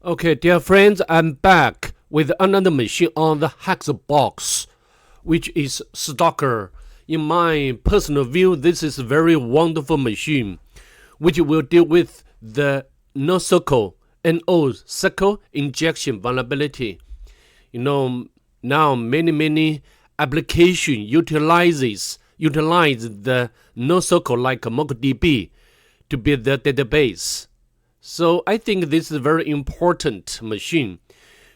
Okay, dear friends, I'm back with another machine on the Hackthebox, which is Stalker. In my personal view, this is a very wonderful machine, which will deal with the No-SQL No-SQL injection vulnerability. Now many application utilize the No-SQL like MongoDB to build the database. So I think this is a very important machine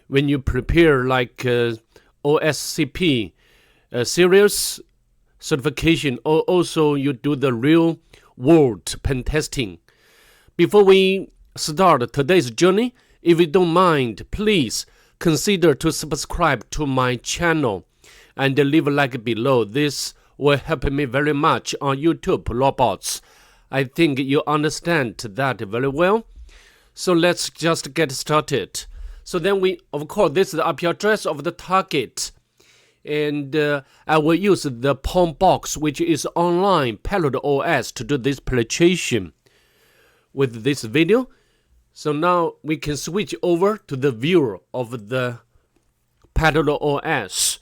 when you prepare like OSCP serious certification, or also you do the real world pen testing. Before we start today's journey, if you don't mind, please consider to subscribe to my channel and leave a like below. This will help me very much on YouTube robots. I think you understand that very well. So let's just get started. So then of course, this is the IP address of the target. And I will use the Palm box, which is online payload OS, to do this penetration with this video. So now we can switch over to the viewer of the payload OS.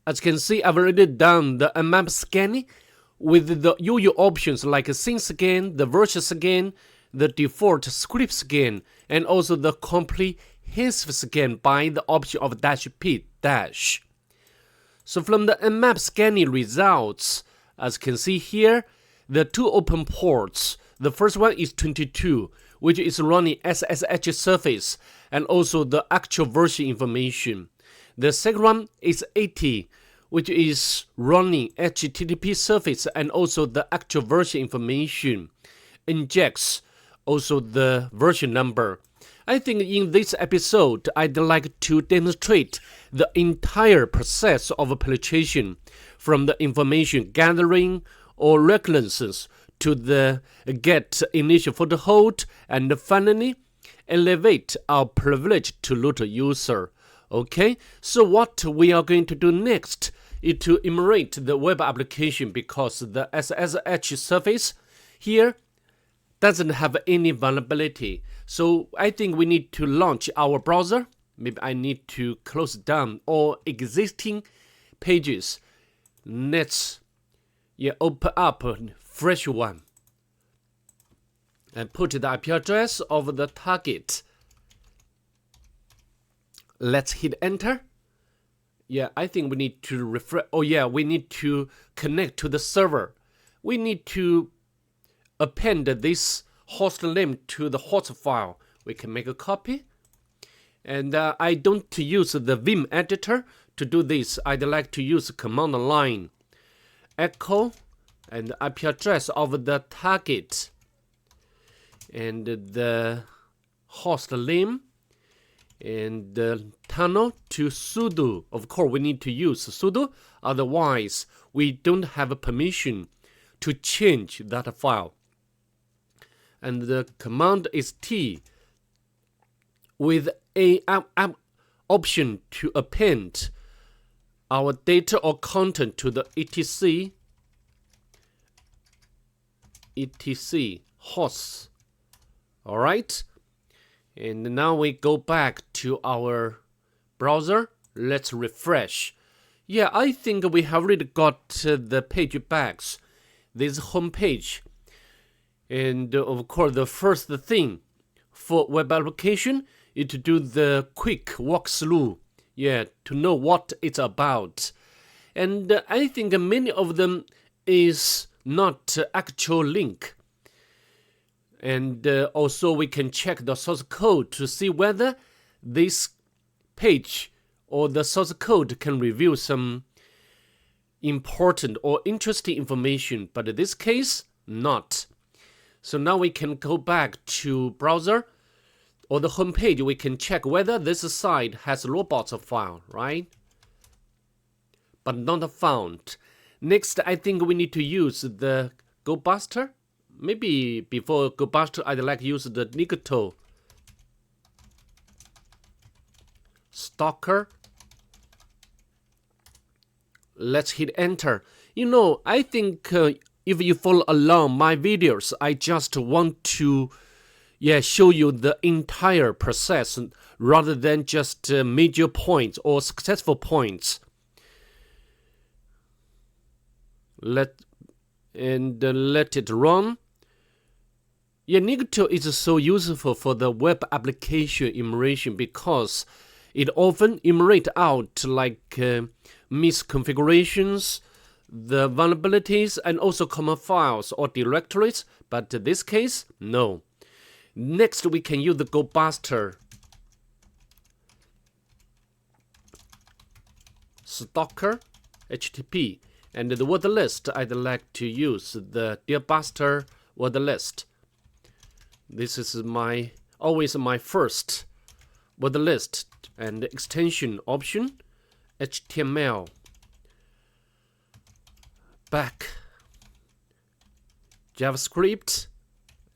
As you can see, I've already done the map scanning with the usual options like scene scan, the version scan, the default script scan, and also the comprehensive scan by the option of -p-. So from the Nmap scanning results, as you can see here, the two open ports. The first one is 22, which is running SSH surface and also the actual version information. The second one is 80, which is running HTTP surface and also the actual version information. Injects also the version number. I think in this episode, I'd like to demonstrate the entire process of penetration, from the information gathering or reconnaissance to the get initial foothold, and finally elevate our privilege to root user. Okay, so what we are going to do next is to emulate the web application, because the SSH surface here doesn't have any vulnerability. So I think we need to launch our browser. Maybe I need to close down all existing pages. Let's open up a fresh one and put the IP address of the target. Let's hit enter. I think we need to refresh. We need to connect to the server. We need to append this host name to the host file. We can make a copy. And I don't use the Vim editor to do this. I'd like to use command line. Echo and the IP address of the target and the host name and the tunnel to sudo. Of course, we need to use sudo. Otherwise, we don't have permission to change that file. And the command is T with a option to append our data or content to the etc hosts. All right, and now we go back to our browser. Let's refresh. I think we have already got the page back, this home page. And of course, the first thing for web application is to do the quick walkthrough, to know what it's about. And I think many of them is not actual link. And also we can check the source code to see whether this page or the source code can reveal some important or interesting information, but in this case, not. So now we can go back to browser or the home page. We can check whether this site has robots file, right? But not found. Next, I think we need to use the GoBuster. Maybe before GoBuster, I'd like to use the Nicto Stalker. Let's hit enter. I think if you follow along my videos, I just want to show you the entire process rather than just major points or successful points. Let it run. Nicto is so useful for the web application enumeration because it often enumerates out like misconfigurations, the vulnerabilities, and also common files or directories. But in this case, no. Next, we can use the GoBuster Stalker HTTP. And the word list, I'd like to use the GoBuster word list. This is always my first word list and extension option, HTML, back, JavaScript,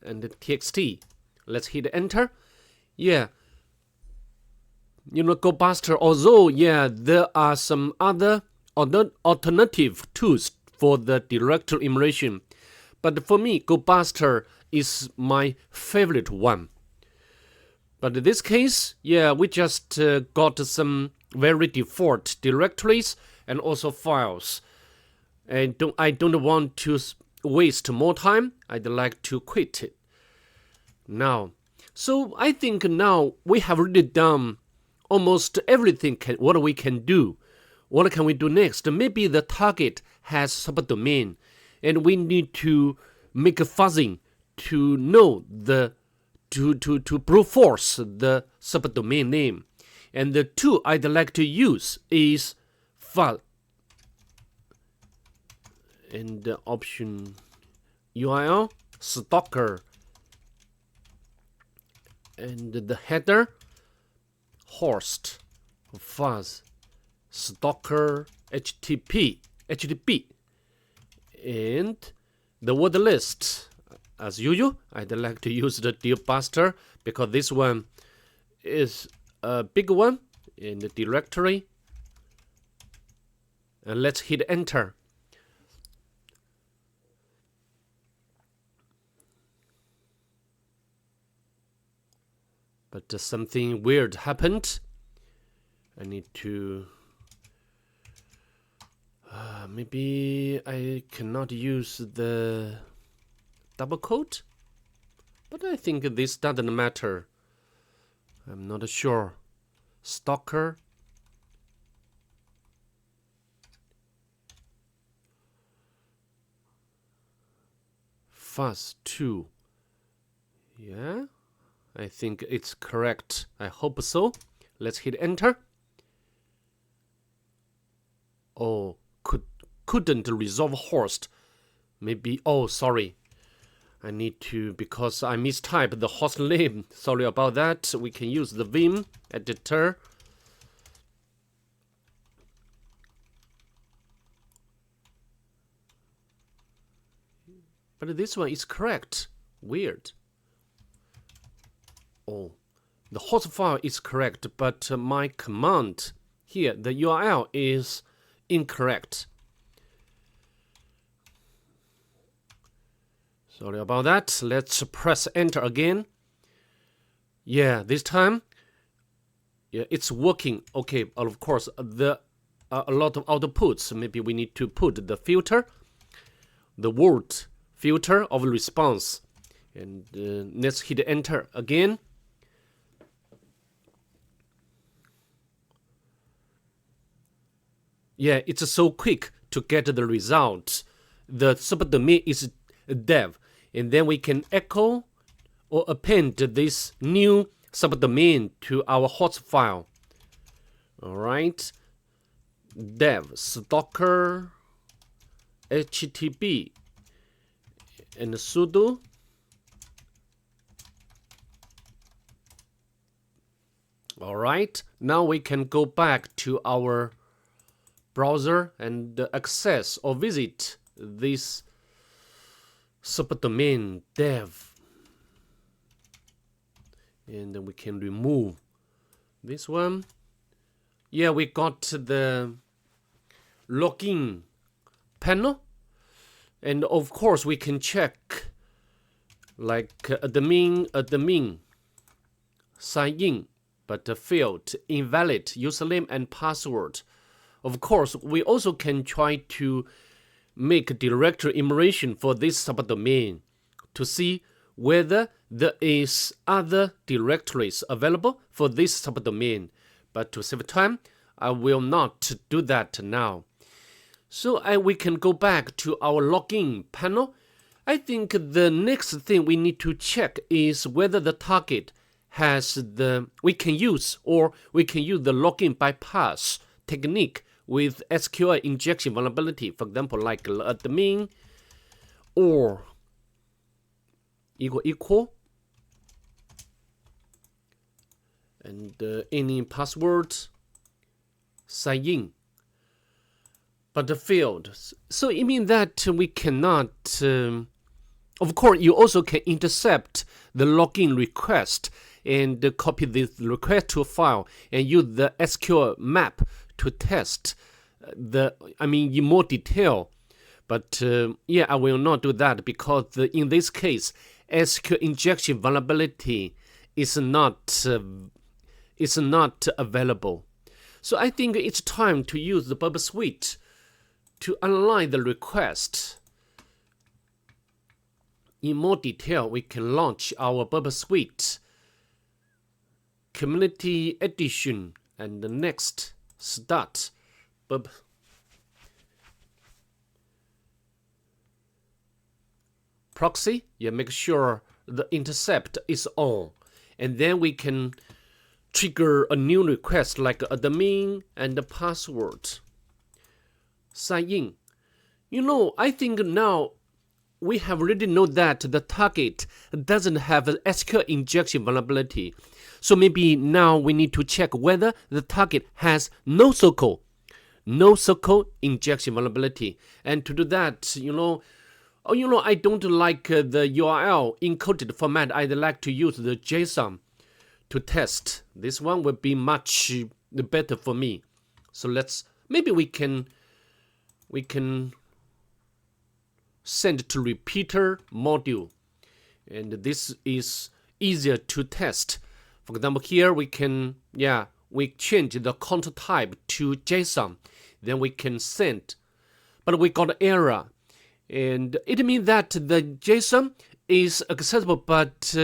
and TXT. Let's hit enter. GoBuster, although, there are some other alternative tools for the directory enumeration. But for me, GoBuster is my favorite one. But in this case, we just got some very default directories and also files. And I don't want to waste more time. I'd like to quit it now. So I think now we have already done almost everything what we can do. What can we do next? Maybe the target has subdomain, and we need to make a fuzzing to know to brute force the subdomain name. And the tool I'd like to use is fuzz and the option URL stalker and the header host fuzz stalker HTTP and the word list. As usual, I'd like to use the GoBuster because this one is a big one in the directory. And let's hit enter. But something weird happened. I need to... maybe I cannot use the double quote, but I think this doesn't matter. I'm not sure. Stalker. Fuzz 2. Yeah, I think it's correct. I hope so. Let's hit enter. Oh, couldn't resolve host. Maybe, oh, sorry. I need to, because I mistyped the host name. Sorry about that. We can use the Vim editor. But this one is correct. Weird. Oh, the host file is correct, but my command here, the URL is incorrect. Sorry about that. Let's press enter again. Yeah, this time, it's working. Okay, of course, a lot of outputs. Maybe we need to put the filter, the word filter of response. And let's hit enter again. Yeah, it's so quick to get the result. The subdomain is dev. And then we can echo or append this new subdomain to our host file. All right. Dev stalker HTTP and sudo all right. Now we can go back to our browser and access or visit this subdomain dev, and then we can remove this one. Yeah, we got the login panel, and of course we can check like admin sign in, but failed, invalid username and password. Of course, we also can try to make directory enumeration for this subdomain to see whether there is other directories available for this subdomain. But to save time, I will not do that now. So we can go back to our login panel. I think the next thing we need to check is whether the target has we can use the login bypass technique with SQL injection vulnerability, for example, like admin or equal and any password sign in, but failed. So it means that we cannot. Of course, you also can intercept the login request and copy this request to a file and use the SQL map to test in more detail. But I will not do that because in this case, SQL injection vulnerability is not available. So I think it's time to use the Burp suite to analyze the request. In more detail, we can launch our Burp suite, Community Edition, and the next start Burp. Proxy, make sure the intercept is on, and then we can trigger a new request like admin and the password. Sign in. I think now we have already know that the target doesn't have an SQL injection vulnerability. So maybe now we need to check whether the target has No-SQL injection vulnerability. And to do that, I don't like the URL encoded format. I'd like to use the JSON to test. This one would be much better for me. So maybe we can send to repeater module, and this is easier to test. For example, here we can we change the content type to JSON, then we can send, but we got error, and it means that the JSON is accessible, but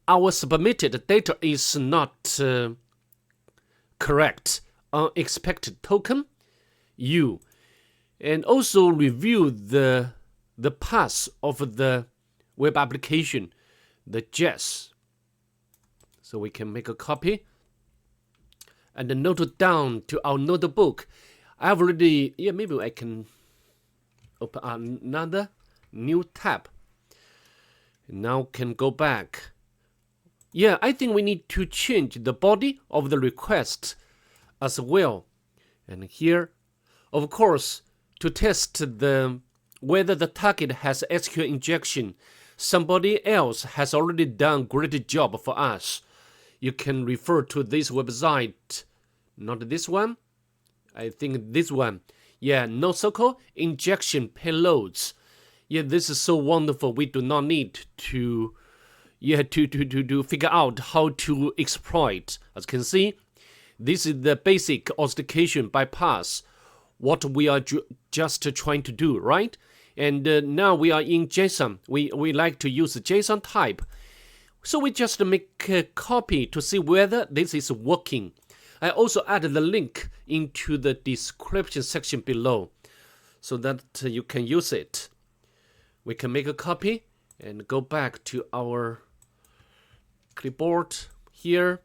our submitted data is not correct. Unexpected token U, and also review the path of the web application, the JS. So we can make a copy and note it down to our notebook. I've already, maybe I can open another new tab. Now can go back. I think we need to change the body of the request as well. And here, of course, to test whether the target has SQL injection, somebody else has already done a great job for us. You can refer to this website, not this one. I think this one. No-SQL injection payloads. This is so wonderful. We do not need to figure out how to exploit. As you can see, this is the basic authentication bypass, what we are just trying to do, right? And now we are in JSON. We like to use the JSON type. So we just make a copy to see whether this is working. I also added the link into the description section below so that you can use it. We can make a copy and go back to our clipboard here,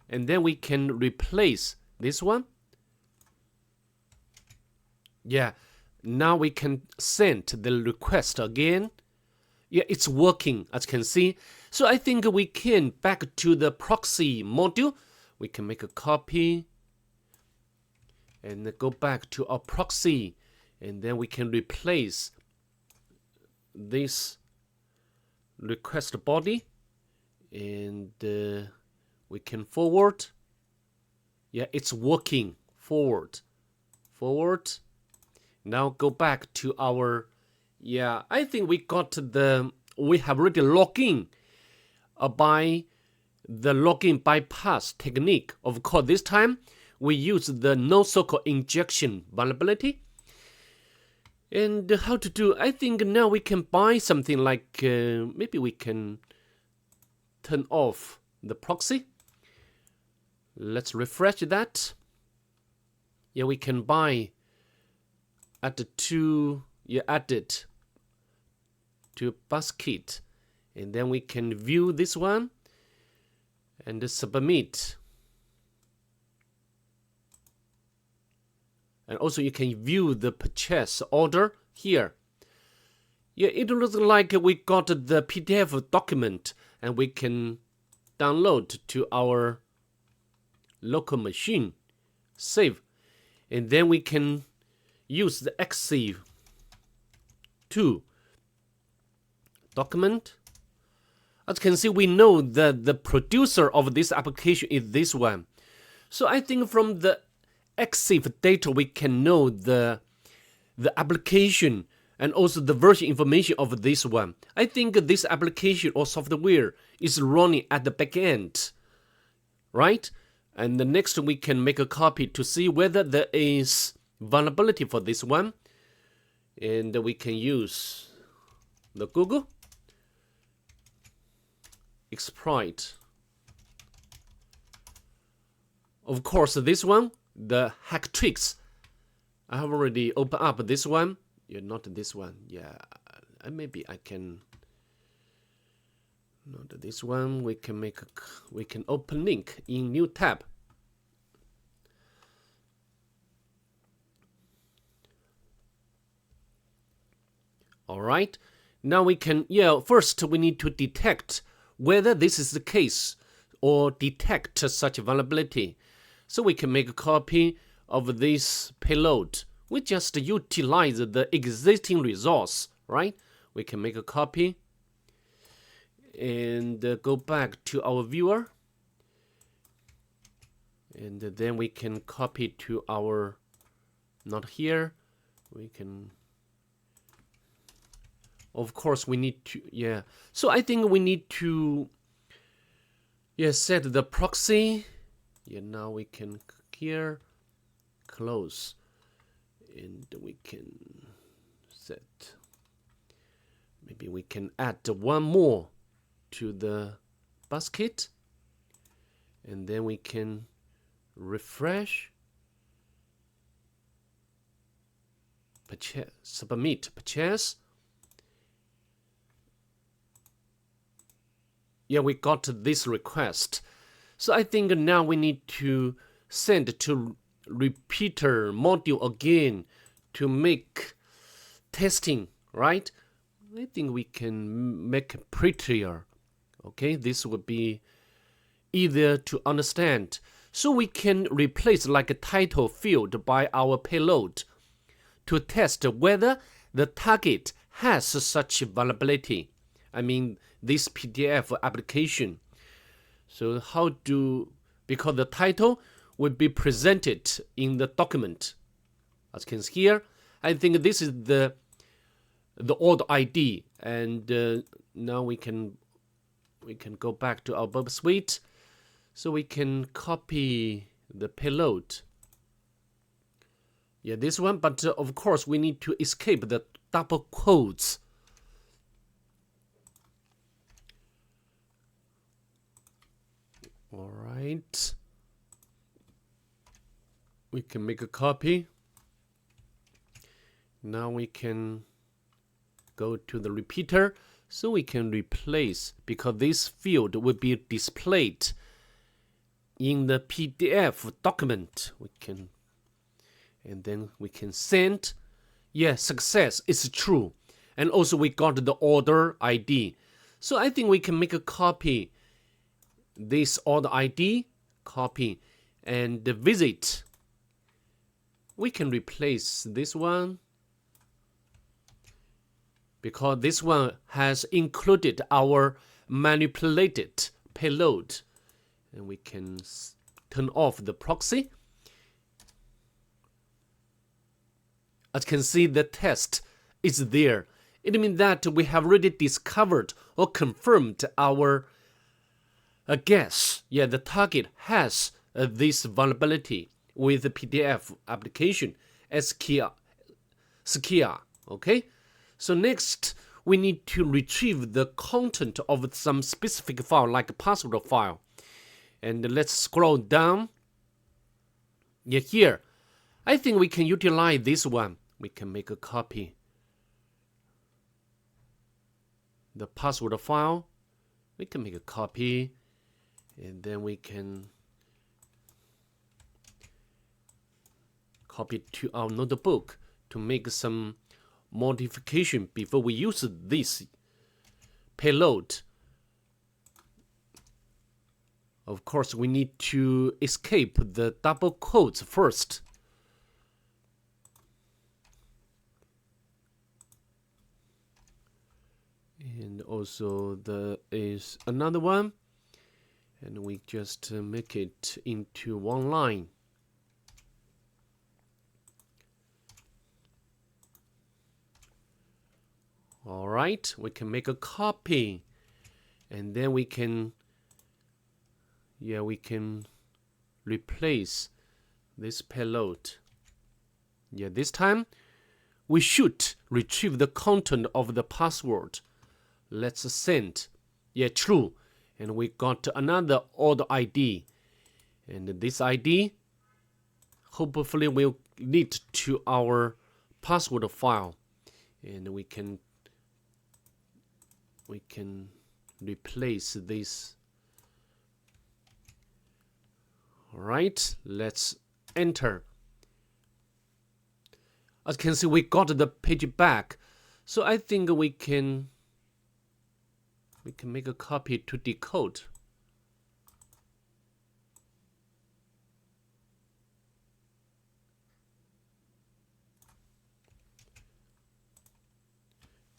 and then we can replace this one. Now we can send the request again. It's working, as you can see. So I think we can back to the proxy module. We can make a copy and go back to our proxy, and then we can replace this request body, and we can forward. It's working. Forward. Now go back to our Yeah, I think we have already logged in by the login bypass technique. Of course, this time we use the No-SQL injection vulnerability. And how to do? I think now we can buy something like maybe we can turn off the proxy. Let's refresh that. Yeah, we can buy add it to basket, and then we can view this one and submit. And also you can view the purchase order here. Yeah, it looks like we got the PDF document and we can download to our local machine, save, and then we can use the exe to document. As you can see, we know that the producer of this application is this one. So I think from the EXIF data, we can know the application and also the version information of this one. I think this application or software is running at the back end, right? And the next we can make a copy to see whether there is vulnerability for this one. And we can use the Google exploit. Of course, this one, the hack tricks. I have already opened up this one. Yeah, not this one. Yeah, maybe I can. Not this one. We can open link in new tab. All right. Now we can. Yeah. First, we need to detect whether this is the case or detect such vulnerability. So we can make a copy of this payload. We just utilize the existing resource, right? We can make a copy and go back to our viewer. And then we can copy to our, not here, we can, of course we need to, yeah. So I think we need to, yeah, set the proxy. Yeah, now we can here, close. And we can set, maybe we can add one more to the basket. And then we can refresh, purchase, submit purchase. Yeah, we got this request. So I think now we need to send to repeater module again to make testing, right? I think we can make it prettier. Okay, this would be easier to understand. So we can replace like a title field by our payload to test whether the target has such vulnerability. I mean, this PDF application. So how do, because the title would be presented in the document. As you can see here, I think this is the order ID. And now we can go back to our Burp suite. So we can copy the payload. Yeah, this one, but of course we need to escape the double quotes. All right. We can make a copy. Now we can go to the repeater. So we can replace, because this field will be displayed in the PDF document. We can, and then we can send. Yeah, success is true. And also we got the order ID. So I think we can make a copy, this order ID, copy, and visit. We can replace this one because this one has included our manipulated payload. And we can turn off the proxy. As you can see, the test is there. It means that we have already discovered or confirmed our guess. Yeah, the target has this vulnerability with the PDF application SQL. Okay, so next we need to retrieve the content of some specific file, like a password file. And let's scroll down. Yeah, here, I think we can utilize this one. We can make a copy. The password file, we can make a copy, and then we can copy it to our notebook to make some modification before we use this payload. Of course, we need to escape the double quotes first. And also there is another one, and we just make it into one line. All right, we can make a copy, and then we can replace this payload. Yeah, this time we should retrieve the content of the password. Let's send. Yeah, true. And we got another odd ID. And this ID hopefully will lead to our password file. And we can replace this. All right, let's enter. As you can see, we got the page back. So I think we can make a copy to decode.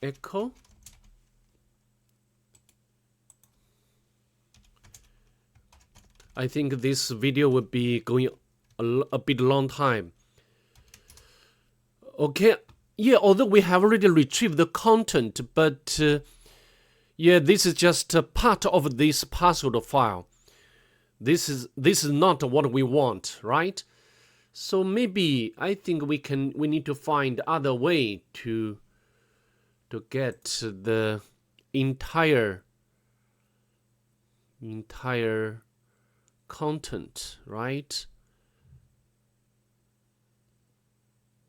Echo. I think this video will be going a bit long time. Okay, yeah, although we have already retrieved the content, but yeah, this is just a part of this password file. This is not what we want, right? So maybe I think we need to find other way to get the entire content, right?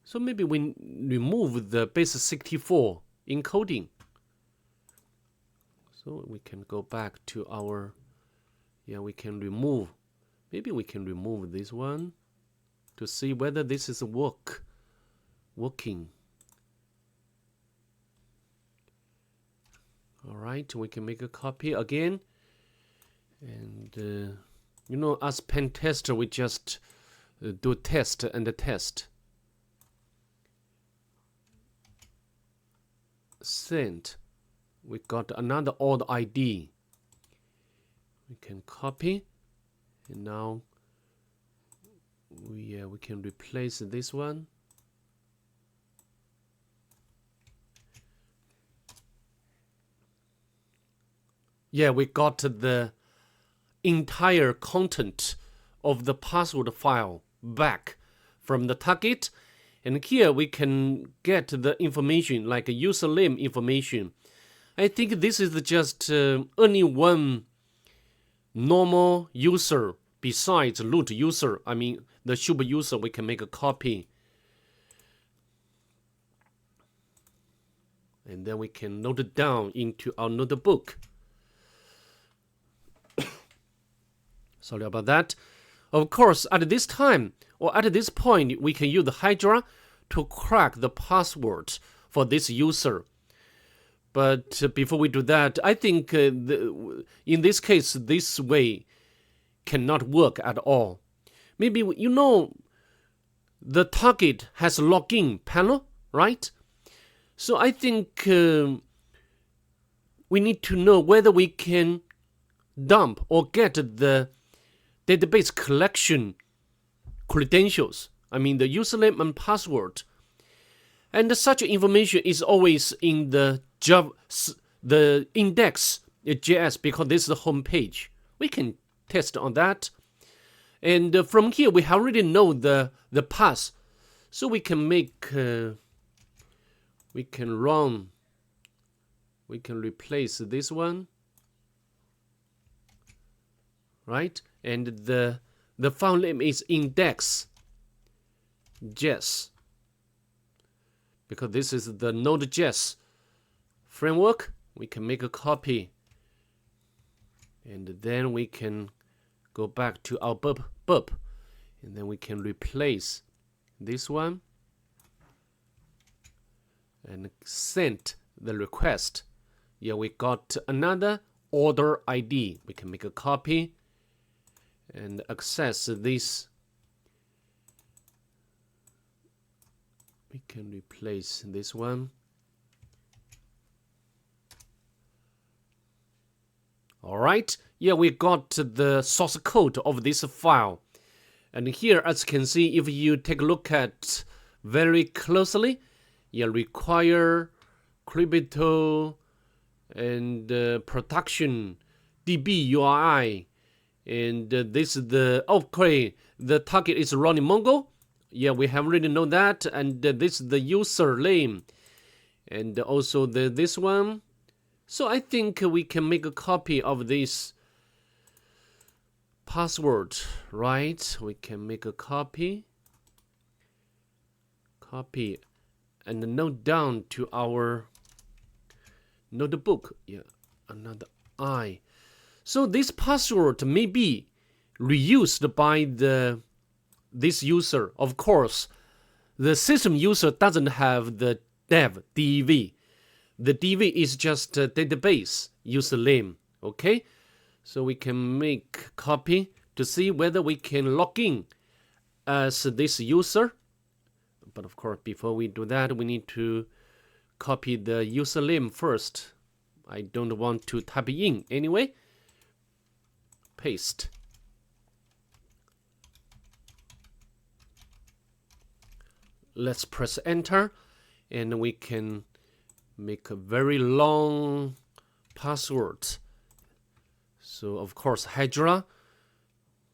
So maybe we remove the base 64 encoding. So we can go back to our, we can remove, maybe we can remove this one to see whether this is working. All right, we can make a copy again. And as pen tester, we just do test and test. Send. We got another odd ID. We can copy, and now we can replace this one. Yeah, we got the entire content of the password file back from the target, and here we can get the information like a username information. I think this is just only one normal user besides root user. I mean the super user. We can make a copy, and then we can note it down into our notebook. Sorry about that. Of course, at this time or at this point, we can use the Hydra to crack the password for this user. But before we do that, I think in this case, this way cannot work at all. Maybe, the target has login panel, right? So I think we need to know whether we can dump or get the database collection credentials. I mean the username and password And such information is always in the the index.js because this is the home page. We can test on that. And from here, we already know the path. So we can make, we can replace this one, right? And the file name is index.js because this is the Node.js framework. We can make a copy, and then we can go back to our burp, and then we can replace this one and send the request. Yeah, we got another order ID. We can make a copy and access this. We can replace this one. All right. Yeah, we got the source code of this file. And here, as you can see, if you take a look at very closely, you require crypto and production DB URI. And this is the, okay, the target is running Mongo. Yeah, we have already know that. And this is the user name. And also this one. So I think we can make a copy of this password, right? We can make a copy, and note down to our notebook. Yeah, another I. So this password may be reused by this user. Of course, the system user doesn't have the dev. The DV is just a database username. Okay. So we can make copy to see whether we can log in as this user. But of course, before we do that, we need to copy the username first. I don't want to type in anyway. Paste. Let's press enter, and we can make a very long password. So of course Hydra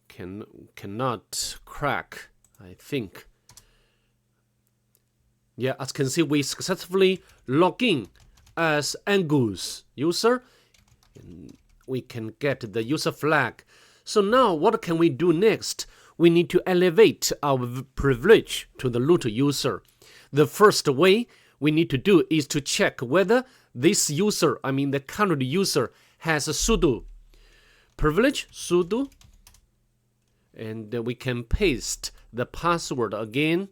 cannot crack, I think. Yeah, as you can see, we successfully log in as Angus user. And we can get the user flag. So now what can we do next? We need to elevate our privilege to the root user. The first way we need to do is to check whether this user, I mean the current user, has a sudo privilege, sudo, and we can paste the password again.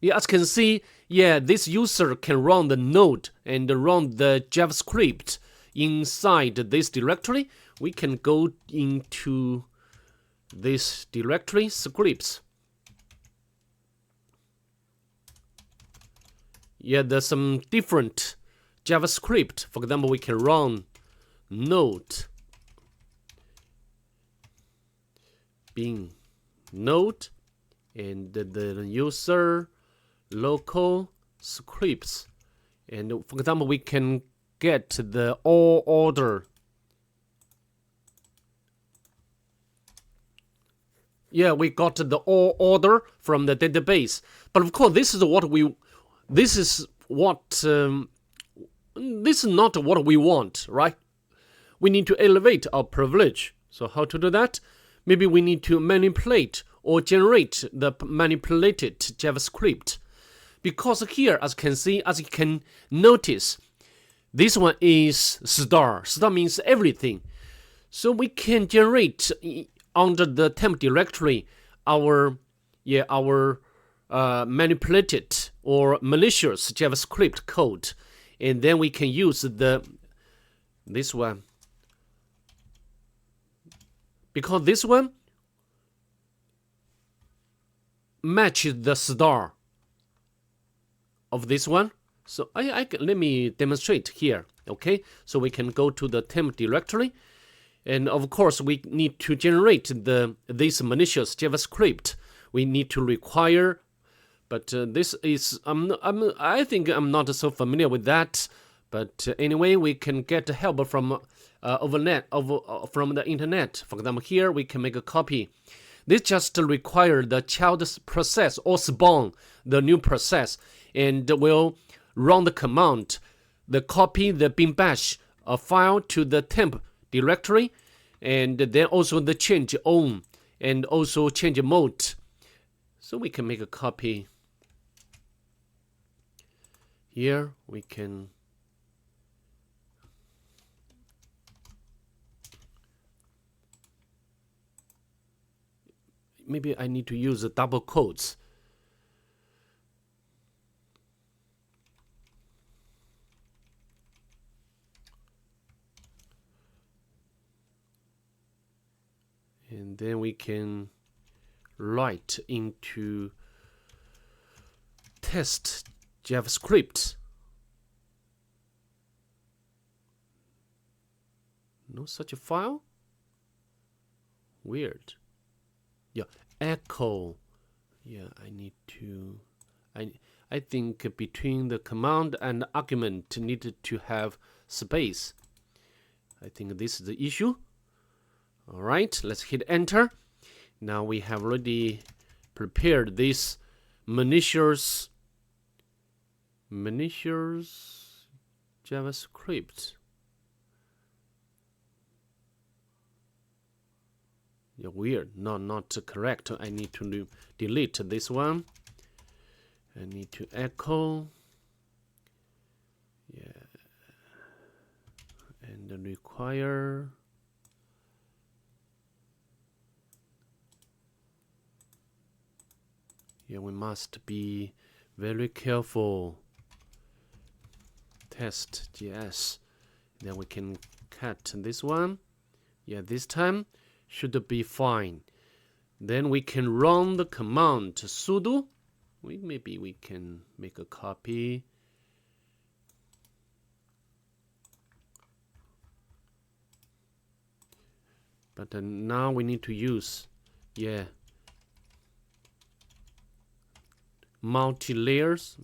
Yeah, as you can see, yeah, this user can run the node and run the JavaScript inside this directory. We can go into this directory, scripts. Yeah, there's some different JavaScript. For example, we can run node bin node and the user local scripts. And for example, we can get the all order. Yeah, we got the all order from the database. But of course, this is not what we want, right? We need to elevate our privilege. So how to do that? Maybe we need to manipulate or generate the manipulated JavaScript. Because here, as you can notice, this one is star. Star means everything. So we can generate under the temp directory our manipulated or malicious JavaScript code, and then we can use this one, because this one matches the star of this one. So let me demonstrate here. Okay, so we can go to the temp directory, and of course we need to generate this malicious JavaScript. We need to require But this is I think I'm not so familiar with that. But anyway, we can get help from from the internet. For example, here we can make a copy. This just requires the child process or spawn the new process, and will run the command, the copy the bin bash file to the temp directory, and then also the change on and also change mode. So we can make a copy. Here we can maybe I need to use the double quotes. And then we can write into test JavaScript. No such a file? Weird. Yeah, echo. Yeah, I need to. I think between the command and the argument needed to have space. I think this is the issue. All right, let's hit enter. Now we have already prepared this malicious JavaScript. Yeah, weird. No, not correct. I need to delete this one. I need to echo. Yeah. And require. Yeah, we must be very careful. Test JS. Then we can cut this one. Yeah, this time should be fine. Then we can run the command sudo. Maybe we can make a copy. But now we need to use, yeah, multi-layers.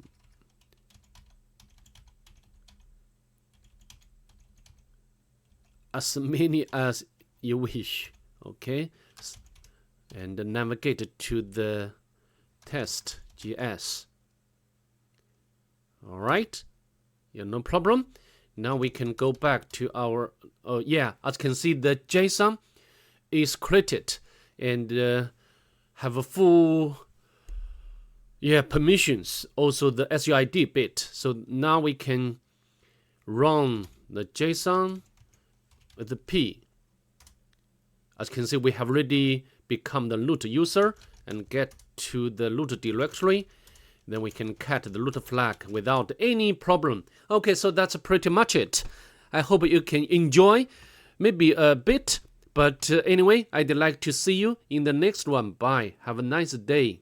As many as you wish. Okay, and navigate to the test JS. All right, yeah, no problem. Now we can go back to our, yeah, as you can see, the JSON is created and have a full, yeah, permissions. Also the SUID bit. So now we can run the JSON with the P. As you can see, we have already become the root user and get to the root directory. Then we can cut the root flag without any problem. Okay, so that's pretty much it. I hope you can enjoy, maybe a bit, but anyway, I'd like to see you in the next one. Bye. Have a nice day.